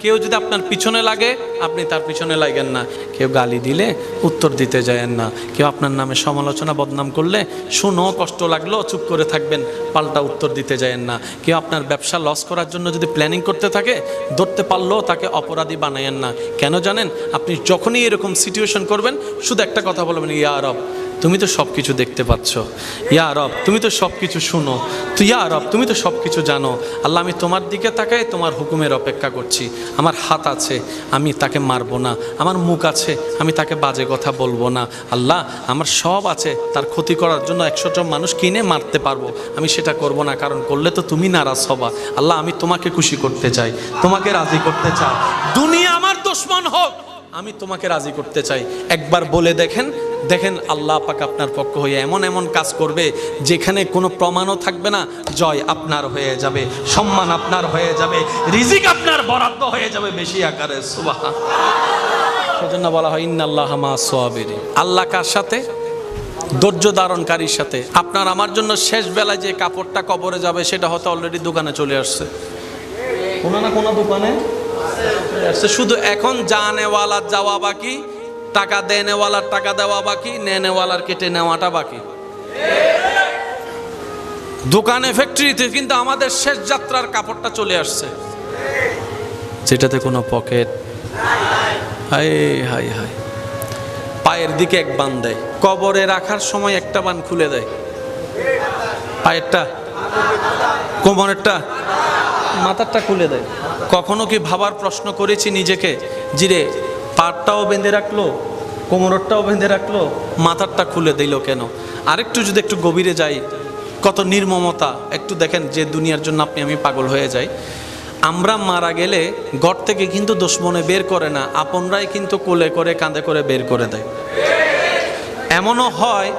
কেউ যদি আপনার পিছনে লাগে আপনি তার পিছনে লাগেন না, কেউ গালি দিলে উত্তর দিতে যায়েন না, কেউ আপনার নামে সমালোচনা বদনাম করলে শুনো কষ্ট লাগলো চুপ করে থাকবেন, পাল্টা উত্তর দিতে যায়েন না, কেউ আপনার ব্যবসা লস করার জন্য যদি প্ল্যানিং করতে থাকে ধরতে পারলেও তাকে অপরাধী বানায়েন না। কেন জানেন? আপনি যখনই এরকম সিচুয়েশন করবেন শুধু একটা কথা বলবেন, ইয়া রব তুমি তো সব কিছু দেখতে পাচ্ছ, ইয়া রব তুমি তো সব কিছু শুনো, তো ইয়া রব তুমি তো সব কিছু জানো। আল্লাহ আমি তোমার দিকে তাকাই তোমার হুকুমের অপেক্ষা করছি। আমার হাত আছে আমি তাকে মারবো না, আমার মুখ আছে আমি তাকে বাজে কথা বলবো না। আল্লাহ আমার সব আছে তার ক্ষতি করার জন্য 100টা মানুষ কিনে মারতে পারবো, আমি সেটা করব না, কারণ করলে তো তুমি নারাজ হবা। আল্লাহ আমি তোমাকে খুশি করতে চাই, তোমাকে রাজি করতে চাই, দুনিয়া আমার দুশমন হোক আমি তোমাকে রাজি করতে চাই। একবার বলে দেখেন, দেখেন আল্লাহ পাক আপনার পক্ষ হয়ে এমন এমন কাজ করবে যেখানে কোনো প্রমাণও থাকবে না, জয় আপনার হয়ে যাবে, সম্মান আপনার হয়ে যাবে, রিজিক আপনার বরাদ্দ হয়ে যাবে বেশি আকারে। সুবহান। সেজন্য বলা হয় ইন্নাল্লাহা মা'আস সাবিরিন। আল্লাহ কার সাথে? ধৈর্য ধারণকারীর সাথে। আপনার আমার জন্য শেষ বেলায় যে কাপড়টা কবরে যাবে সেটা হয়তো অলরেডি দোকানে চলে আসছে, কোনো না কোনো দোকানে আসছে, শুধু এখন জানেওয়ালার যাওয়া বাকি, টাকা দেনেওয়ালার টাকা দেওয়া বাকি, নেনেওয়ালার কেটে নেওয়াটা বাকি। দোকানে ফ্যাক্টরিতে কিন্তু আমাদের শেষ যাত্রার কাপড়টা চলে আসছে, যেটাতে কোনো পকেট। হায় হায় হায়, পায়ের দিকে এক বান দেয়, কবরে রাখার সময় একটা বান খুলে দেয়, পায়েরটা, কোমরেরটা, মাথারটা খুলে দেয়। কখনো কি ভাবার প্রশ্ন করেছি নিজেকে, জিরে পাটটাও বেঁধে রাখলো, কোমরটাও বেঁধে রাখলো, মাথারটা খুলে দিল কেন? আরেকটু যদি একটু গভীরে যাই, কত নির্মমতা একটু দেখেন, যে দুনিয়ার জন্য আপনি আমি পাগল হয়ে যাই। আমরা মারা গেলে ঘর থেকে কিন্তু দুশমনে বের করে না, আপনরাই কিন্তু কোলে করে কাঁধে করে বের করে দেয়। এমনও হয়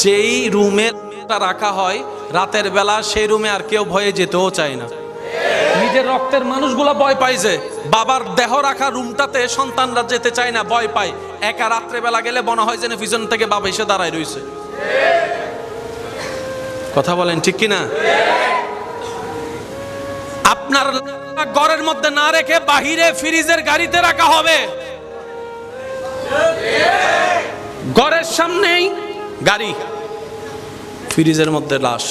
যেই রুমে রাখা হয় রাতের বেলা, সেই রুমে আর কেউ ভয়ে যেতেও চায় না। নিজের রক্তের মানুষগুলা ভয় পায় যে বাবার দেহ রাখা রুমটাতে সন্তানরা যেতে চায় না, ভয় পায়। একা রাত্রে বেলা গেলে মনে হয় যেন পিছন থেকে বাবা এসে দাঁড়ায় রয়েছে। কথা বলেন ঠিক কিনা? আপনার ঘরের মধ্যে না রেখে বাহিরে ফ্রিজের গাড়িতে রাখা হবে, ঘরের সামনেই গাড়ি, ফ্রিজের মধ্যে লাশ।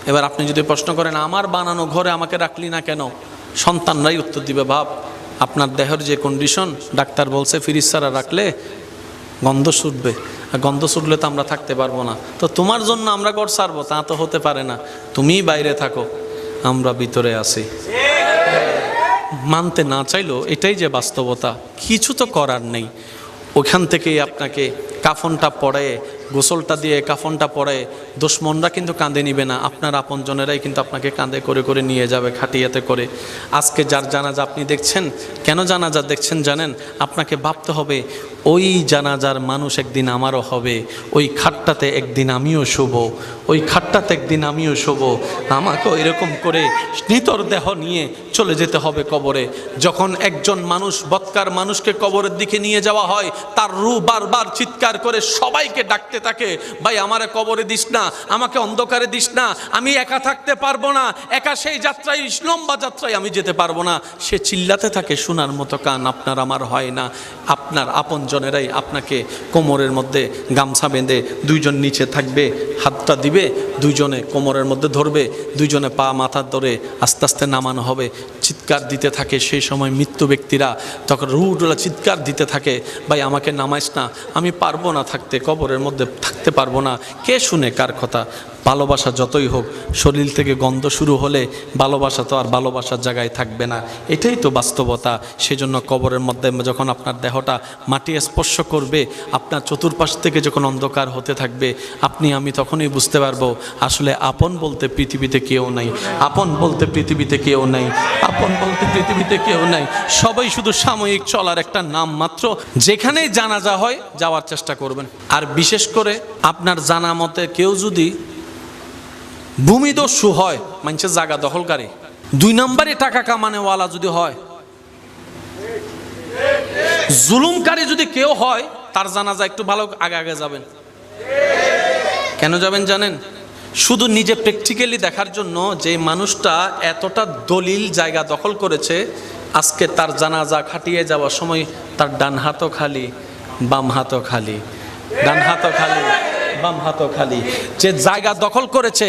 এবার আপনি যদি প্রশ্ন করেন আমার বানানো ঘরে আমাকে রাখলি না কেন, সন্তানরাই উত্তর দিবে, ভাব আপনার দেহের যে কন্ডিশন, ডাক্তার বলছে ফ্রিজ ছাড়া রাখলে গন্ধ ছুটবে, আর গন্ধ ছুটলে তো আমরা থাকতে পারবো না, তো তোমার জন্য আমরা ঘর ছাড়বো, তা তো হতে পারে না, তুমিই বাইরে থাকো আমরা ভিতরে আছি। মানতে না চাইলেও এটাই যে বাস্তবতা, কিছু তো করার নেই। ওখান থেকেই আপনাকে কাফনটা পরে, গোসলটা দিয়ে কাফনটা পরে, দুশমনরা কিন্তু কাঁধে নিবে না, আপনার আপনজনেরাই কিন্তু আপনাকে কাঁধে করে করে নিয়ে যাবে খাটিয়াতে করে। আজকে যার জানাজা আপনি দেখছেন, কেন জানাজা দেখছেন জানেন? আপনাকে ভাবতে হবে ওই জানাজার মানুষ একদিন আমারও হবে, ওই খাটটাতে একদিন আমিও শুব, ওই খাটটাতে একদিন আমিও শুব, আমাকেও এরকম করে নিতর দেহ নিয়ে চলে যেতে হবে কবরে। যখন একজন মানুষ, বৎকার মানুষকে কবরের দিকে নিয়ে যাওয়া হয়, তার রূহ বারবার চিৎকার করে সবাইকে ডাকতে থাকে, ভাই আমারে কবরে দিস না, আমাকে অন্ধকারে দিস না, আমি একা থাকতে পারবো না, একা সেই যাত্রায়, লম্বা যাত্রায় আমি যেতে পারবো না। সে চিল্লাতে থাকে, শোনার মতো কান আপনার আমার হয় না। আপনার আপনজনেরাই আপনাকে কোমরের মধ্যে গামছা বেঁধে, দুইজন নিচে থাকবে, হাতটা দিবে, দুইজনে কোমরের মধ্যে ধরবে, দুইজনে পা মাথা ধরে আস্তে আস্তে নামানো হবে, চিৎকার দিতে থাকে। সেই সময় মৃত্যু ব্যক্তিরা তখন রুডলা চিৎকার দিতে থাকে, ভাই আমাকে নামাইস না, আমি পারবো না থাকতে, কবরের মধ্যে থাকতে পারবো না। কে শুনে কার কথা? ভালোবাসা যতই হোক, শরীর থেকে গন্ধ শুরু হলে ভালোবাসা তো আর ভালোবাসার জায়গায় থাকবে না, এটাই তো বাস্তবতা। সেজন্য কবরের মধ্যে যখন আপনার দেহটা মাটি স্পর্শ করবে, আপনার চতুর্পাশ থেকে যখন অন্ধকার হতে থাকবে, আপনি আমি তখনই বুঝতে পারবো আসলে আপন বলতে পৃথিবীতে কেউ নাই, আপন বলতে পৃথিবীতে কেউ নাই, আপন বলতে পৃথিবীতে কেউ নাই। সবাই শুধু সাময়িক চলার একটা নাম মাত্র। যেখানেই জানাজা হয় যাওয়ার চেষ্টা করবেন। আর বিশেষ করে আপনার জানা মতে কেউ যদি ভূমিদস্যু হয়, মানুষের জায়গা দখলকারী, 2 নম্বরে টাকা কামানেওয়ালা যদি হয়, জুলুমকারী যদি কেউ হয়, তার জানাজা একটু ভালো আগে আগে যাবেন। কেন যাবেন জানেন? শুধু নিজে প্র্যাকটিক্যালি দেখার জন্য যে মানুষটা এতটা দলিল জায়গা দখল করেছে, আজকে তার জানাজা খাটিয়ে যাওয়ার সময় তার ডান হাতও খালি, বাম হাতও খালি, ডান হাতও খালি, বাম হাতও খালি। যে জায়গা দখল করেছে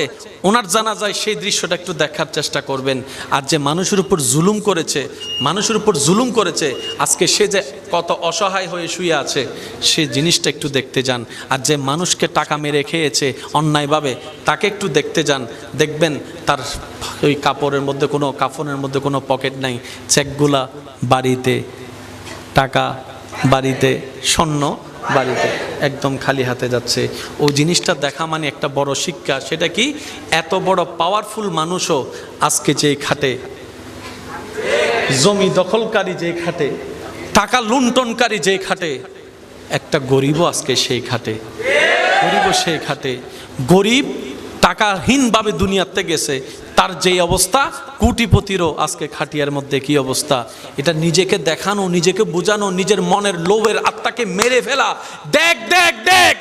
ওনার জানাজায় সেই দৃশ্যটা একটু দেখার চেষ্টা করবেন। আর যে মানুষের উপর জুলুম করেছে, মানুষের উপর জুলুম করেছে, আজকে সে যে কত অসহায় হয়ে শুয়ে আছে সেই জিনিসটা একটু দেখতে যান। আর যে মানুষকে টাকা মেরে খেয়েছে অন্যায়ভাবে তাকে একটু দেখতে যান, দেখবেন তার ওই কাপড়ের মধ্যে কোনো, কাফনের মধ্যে কোনো পকেট নাই, চেকগুলা বাড়িতে, টাকা বাড়িতে, স্বর্ণ বাড়িতে, একদম খালি হাতে যাচ্ছে। ওই জিনিসটা দেখা মানে একটা বড় শিক্ষা। সেটা কি, এত বড় পাওয়ারফুল মানুষও আজকে যেই খাটে, জমি দখলকারী যেই খাটে, টাকা লুণ্ঠনকারী যেই খাটে, একটা গরিবও আজকে সেই খাটে, গরিবও সেই খাটে। গরিব টাকাহীনভাবে দুনিয়াতে গেছে, তার যেই অবস্থা কোটিপতিরও আজকে খাটিয়ার মধ্যে কি অবস্থা। এটা নিজেকে দেখানো, নিজেকে বোঝানো, নিজের মনের লোভের আত্মাকে মেরে ফেলা। দেখ দেখ দেখ,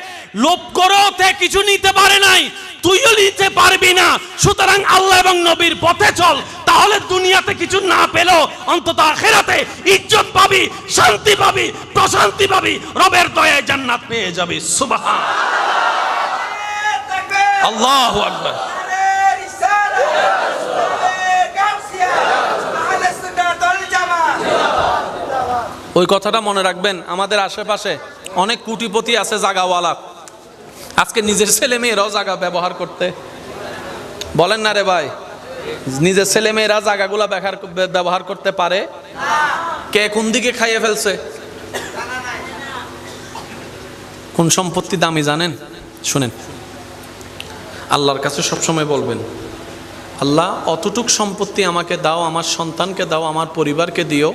লোভ করো তে কিছু নিতে পারে নাই, তুইও নিতে পারবি না, সুতরাং আল্লাহ এবং নবীর পথে চল, তাহলে দুনিয়াতে কিছু না পেলেও অন্তত আখিরাতে ইজ্জত পাবি, শান্তি পাবি, প্রশান্তি পাবি, রবের দয়ায় জান্নাত পেয়ে যাবি। সুবহান আল্লাহু আকবার। ওই কথাটা মনে রাখবেন, আমাদের আশেপাশে অনেক কোটিপতি আছে, জাগাওয়ালা, আজকে নিজের ছেলে মেয়েরাও জায়গা ব্যবহার করতে বলেন না রে ভাই, নিজের ছেলে মেয়েরা জায়গাগুলা ব্যবহার করতে পারে। কে কোন দিকে খাইয়ে ফেলছে? কোন সম্পত্তি দামি জানেন? শুনেন, আল্লাহর কাছে সবসময় বলবেন, আল্লাহ অতটুক সম্পত্তি আমাকে দাও, আমার সন্তানকে দাও, আমার পরিবারকে দিও,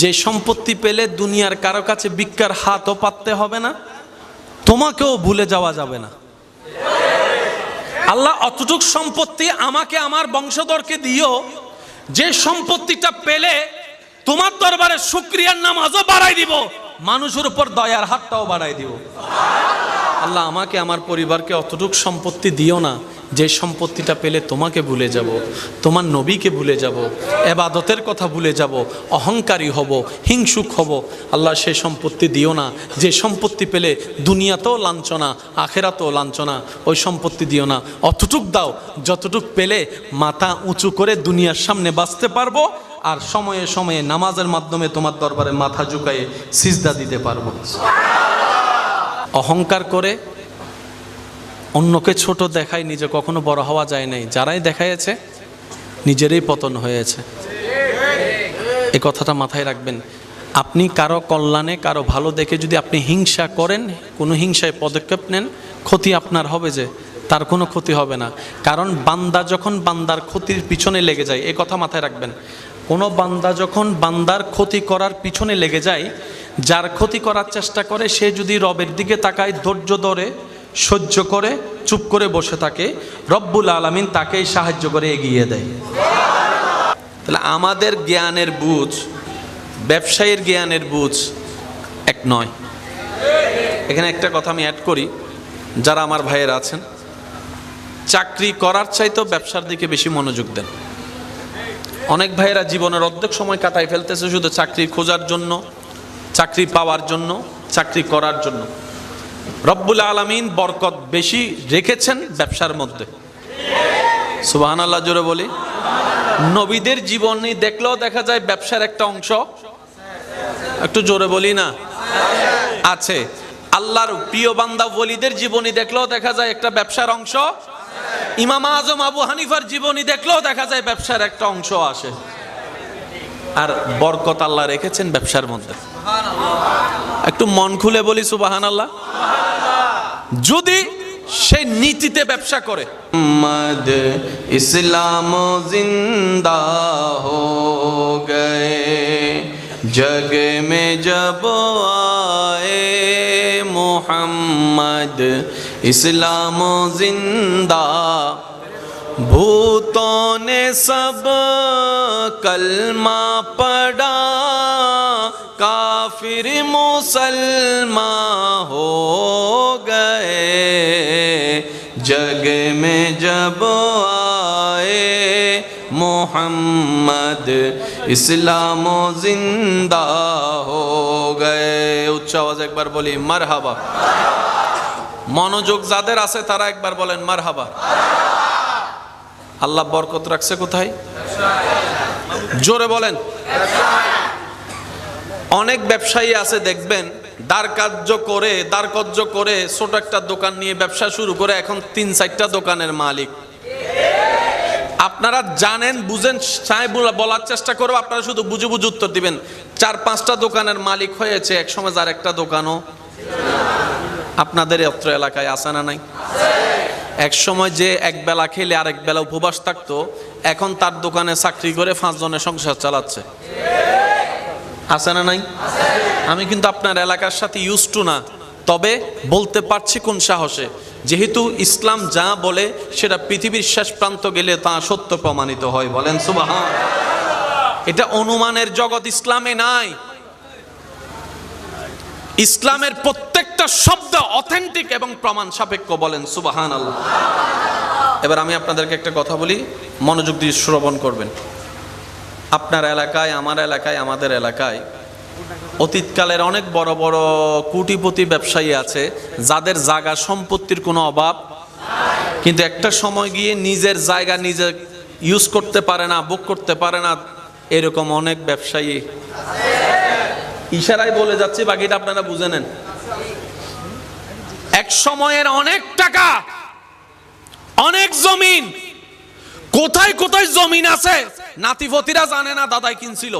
যে সম্পত্তি পেলে দুনিয়ার কারো কাছে ভিক্ষার হাতও পাততে হবে না, তোমাকেও ভুলে যাওয়া যাবে না। আল্লাহ অতটুক সম্পত্তি আমাকে, আমার বংশধরকে দিও, যে সম্পত্তিটা পেলে তোমার দরবারে শুকরিয়ার নামাজও বাড়াই দিব, মানুষের উপর দয়ার হাতটাও বাড়াই দিব। আল্লাহ আমাকে, আমার পরিবারকে অতটুক সম্পত্তি দিও না, যে সম্পত্তিটা পেলে তোমাকে ভুলে যাব, তোমার নবীকে ভুলে যাব, এবাদতের কথা ভুলে যাব, অহংকারী হব, হিংসুক হব। আল্লাহ সেই সম্পত্তি দিও না, যে সম্পত্তি পেলে দুনিয়াতেও লাঞ্ছনা, আখেরাতেও লাঞ্ছনা, ওই সম্পত্তি দিও না। অতটুক দাও যতটুক পেলে মাথা উঁচু করে দুনিয়ার সামনে বাঁচতে পারবো, আর সময়ে সময়ে নামাজের মাধ্যমে তোমার দরবারে মাথা ঝুঁকায়ে সিজদা দিতে পারবো। অহংকার করে অন্যকে ছোট দেখায়, নিজে কখনো বড় হওয়া যায় নাই। যারাই দেখাইছে নিজেরই পতন হয়েছে। এই কথাটা মাথায় রাখবেন। আপনি কারো কল্যাণে, কারো ভালো দেখে যদি আপনি হিংসা করেন, কোনো হিংসায় পদক্ষেপ নেন, ক্ষতি আপনার হবে, যে তার কোনো ক্ষতি হবে না। কারণ বান্দা যখন বান্দার ক্ষতির পিছনে লেগে যায়, এই কথা মাথায় রাখবেন, কোনো বান্দা যখন বান্দার ক্ষতি করার পিছনে লেগে যায়, যার ক্ষতি করার চেষ্টা করে, সে যদি রবের দিকে তাকায়, ধৈর্য ধরে, সহ্য করে, চুপ করে বসে থাকে, রব্বুল আলামিন তাকেই সাহায্য করে এগিয়ে দেয়। তাহলে আমাদের জ্ঞানের বুঝ, ব্যবসায়ীর জ্ঞানের বুঝ এক নয়। এখানে একটা কথা আমি অ্যাড করি, যারা আমার ভাইয়েরা আছেন, চাকরি করার চাইতেও ব্যবসার দিকে বেশি মনোযোগ দেন। অনেক ভাইয়েরা জীবনের অর্ধেক সময় কাটাই ফেলতেছে শুধু চাকরি খোঁজার জন্য, চাকরি পাওয়ার জন্য, চাকরি করার জন্য। রব্বুল আলামিন বরকত বেশি রেখেছেন ব্যবসার মধ্যে। সুবহানাল্লাহ জোরে বলি। নবীদের জীবনী দেখলেও দেখা যায় ব্যবসার একটা অংশ, একটু জোরে বলি না, আছে। আল্লাহর প্রিয় বান্দা ওলিদের জীবনী দেখলেও দেখা যায় একটা ব্যবসার অংশ। ইমাম আজম আবু হানিফার জীবনী দেখলেও দেখা যায় ব্যবসার একটা অংশ আসে। আর বরকত আল্লাহ রেখেছেন ব্যবসার মধ্যে। একটু মন খুলে বলি সুবহানাল্লাহ। যদি সে নীতিতে ব্যবসা করে, মদ ইসলাম জিন্দা হো গয়ে জগ মে জব আয়ে মোহাম্মদ ইসলাম জিন্দা भूतों ने सब कलमा पढ़ा काफिर मुसलमान हो गए जग में जब आए मोहम्मद ইসলাম জিন্দা হো গয়ে। উচ্চ আওয়াজ একবার বলি মারহাবা। মনোযোগ যাদের আছে তারা একবার বলেন মারহাবা। আল্লাহ বরকত রাখছে কোথায়? জোরে বলেন। অনেক ব্যবসায়ী আছে দেখবেন দারকার্য করে ছোট একটা দোকান নিয়ে ব্যবসা শুরু করে এখন 3-4টা দোকানের মালিক। আপনারা জানেন বুঝেন, বলার চেষ্টা করবো, আপনারা শুধু বুঝে বুঝে উত্তর দিবেন। 4-5টা দোকানের মালিক হয়েছে, এক সময় যার একটা দোকানও আপনাদের অত্র এলাকায় আছে না নাই? এক সময় যে এক বেলা খেলে আরেক বেলা উপবাস থাকতো, এখন তার দোকানে চাকরি করে 5 জনের সংসার চালাচ্ছে। আছে না নাই? আমি কিন্তু আপনার এলাকার সাথে ইউজ টু না, তবে বলতে পারছি কোন সাহসে, যেহেতু ইসলাম যা বলে সেটা পৃথিবীর শেষ প্রান্ত গেলে তা সত্য প্রমাণিত হয়। বলেন সুবহান। এটা অনুমানের জগৎ ইসলামে নাই। ইসলামের প্রত্যেকটা শব্দ অথেন্টিক এবং প্রমাণ সাপেক্ষ। বলেন সুবহানাল্লাহ। এবার আমি আপনাদেরকে একটা কথা বলি, মনোযোগ দিয়ে শ্রবণ করবেন। আপনার এলাকায়, আমার এলাকায়, আমাদের এলাকায় অতীতকালের অনেক বড় বড় কোটিপতি ব্যবসায়ী আছে যাদের জায়গা সম্পত্তির কোনো অভাব, কিন্তু একটা সময় গিয়ে নিজের জায়গা নিজে ইউজ করতে পারে না, বুক করতে পারে না। এরকম অনেক ব্যবসায়ী, ইশারায় বলে যাচ্ছি, বাকিটা আপনারা বুঝে নেন। এক সময়ের অনেক টাকা, অনেক জমিন, কোথায় কোথায় জমিন আছে নাতিপতিরা জানে না, দাদাই কিনছিল,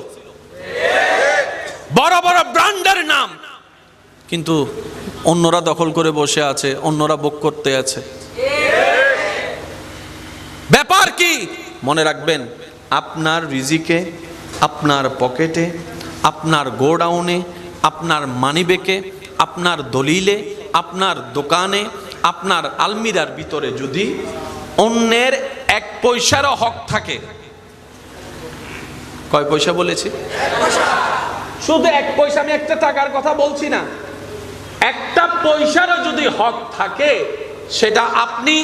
বড় বড় ব্র্যান্ডের নাম, কিন্তু অন্যরা দখল করে বসে আছে, অন্যরা বুক করতে আছে। ব্যাপার কি? মনে রাখবেন, আপনার রিজিকে, আপনার পকেটে, আপনার গোডাউনে, আপনার মানিব্যাগে, আপনার দলিলে, আপনার দোকানে, আপনার আলমিরার ভিতরে যদি অন্যের 1 পয়সারও হক থাকে, কয় পয়সা বলেছি? শুধু 1 পয়সা, আমি একটা টাকার কথা বলছি না, 1টা পয়সারও যদি হক থাকে, সেটা আপনি,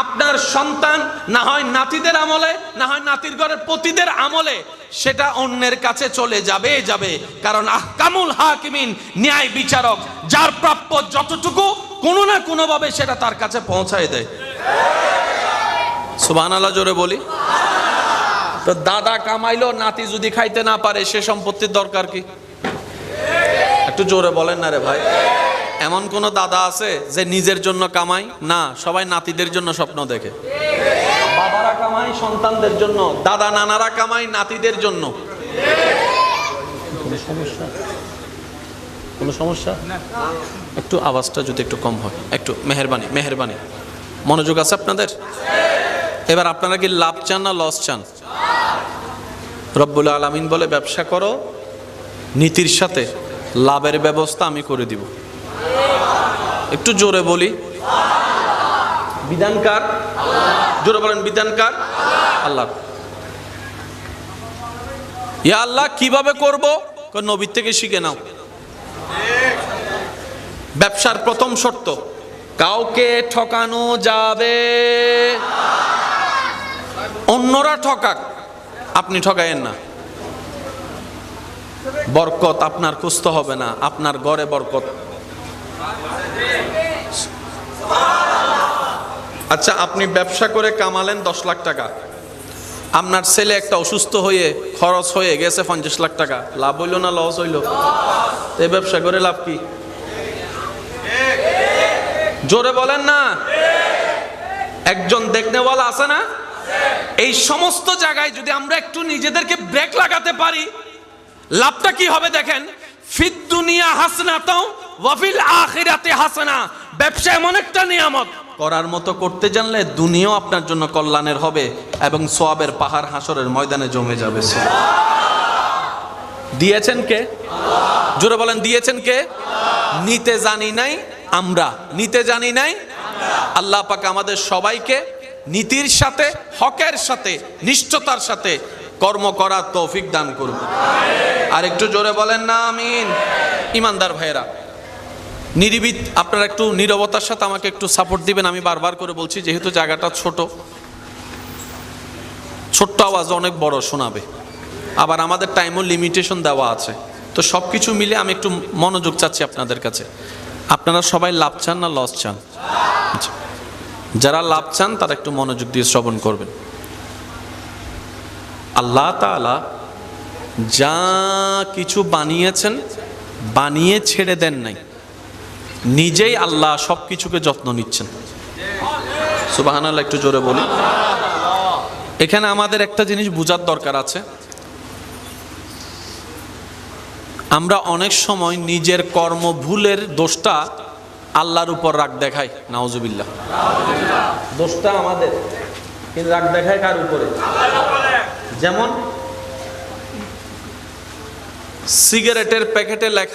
আপনার সন্তান, না হয় নাতিদের আমলে, না হয় নাতির ঘরের পতিদের আমলে, সেটা অন্যের কাছে চলে যাবে। কারণ আহকামুল হাকিমিন, ন্যায় বিচারক, যার প্রাপ্য যতটুকু কোনো না কোনো ভাবে সেটা তার কাছে পৌঁছায় দেয়। সুবহানাল্লাহ জোরে বলি। তো দাদা কামাইলো, নাতি যদি খাইতে না পারে, সে সম্পত্তির দরকার কি? একটু জোরে বলেন না রে ভাই। এমন কোন দাদা আছে যে নিজের জন্য কামাই না? সবাই নাতিদের জন্য স্বপ্ন দেখে। বাবারা কামাই সন্তানদের জন্য, দাদা নানারা কামাই নাতিদের জন্য। কোনো সমস্যা? একটু আওয়াজটা যদি একটু কম হয়, একটু মেহেরবানি। মনোযোগ আছে আপনাদের? এবার আপনারা কি লাভ চান না লস চান? রব্বুল আলামিন বলে, ব্যবসা করো নীতির সাথে, লাভের ব্যবস্থা আমি করে দিব। একটু জোরে বলি, বিধানকার, জোরে বলেন, বিধানকার আল্লাহ। ইয়া আল্লাহ, কিভাবে করব? নবীর থেকে শিখে নাও। ব্যবসার প্রথম শর্ত, কাউকে ঠকানো যাবে, অন্যরা ঠকাক, আপনি ঠকায়েন না। বরকত আপনার খুঁজতে হবে না, আপনার ঘরে বরকত। আচ্ছা, আপনি ব্যবসা করে কামালেন 10 লাখ টাকা, আপনার ছেলে একটা অসুস্থ হয়ে খরচ হয়ে গেছে 50 লাখ টাকা, লাভ হইল না লস হইল? এই ব্যবসা করে লাভ কি? জোরে বলেন না। একজন দেখনেওয়ালা আছে না? এই সমস্ত জায়গায় যদি আমরা একটু নিজেদেরকে ব্রেক লাগাতে পারি, লাভটা কি হবে দেখেন। ফিদ দুনিয়া হাসনাতাও ওয়া ফিল আখিরাতি হাসানা। ব্যবসা এমন একটা নিয়ামত, করার মতো করতে জানলে দুনিয়াও আপনার জন্য কল্যাণের হবে এবং সওয়াবের পাহাড় হাসরের ময়দানে জমে যাবে। দিয়েছেন কে? জোরে বলেন, দিয়েছেন কে? নিতে জানি নাই আমরা, নিতে জানি নাই। আল্লাহ পাক আমাদের সবাইকে নীতির সাথে, হকের সাথে, নিষ্ঠতার সাথে কর্ম করার তৌফিক দান করুন। আর একটু জোরে বলেন না আমিন। ইমানদার ভাইয়েরা, নিরিবিত আপনারা একটু নীরবতার সাথে আমাকে একটু সাপোর্ট দিবেন। আমি বারবার করে বলছি, যেহেতু জায়গাটা ছোট্ট আওয়াজ অনেক বড় শোনাবে। আবার আমাদের টাইমও লিমিটেশন দেওয়া আছে। তো সব কিছু মিলে আমি একটু মনোযোগ চাচ্ছি আপনাদের কাছে। আপনারা সবাই লাভ চান না লস চান? আচ্ছা, যারা লাভ চান তারা একটু মনোযোগ দিয়ে শ্রবণ করবেন। আল্লাহ তাআলা যা কিছু বানিয়েছেন, বানিয়ে ছেড়ে দেন নাই, নিজেই আল্লাহ সব কিছুকে যত্ন নিচ্ছেন। সুবহানাল্লাহ, একটু জোরে বলি। এখানে আমাদের একটা জিনিস বোঝার দরকার আছে। আমরা অনেক সময় নিজের কর্ম ভুলের দোষটা আল্লাহর উপর রাগ দেখাই, নাউজুবিল্লাহ। দোষটা আমাদের, কিন্তু রাগ দেখায় কার উপরে? যেমন সিগারেটের প্যাকেটে লেখা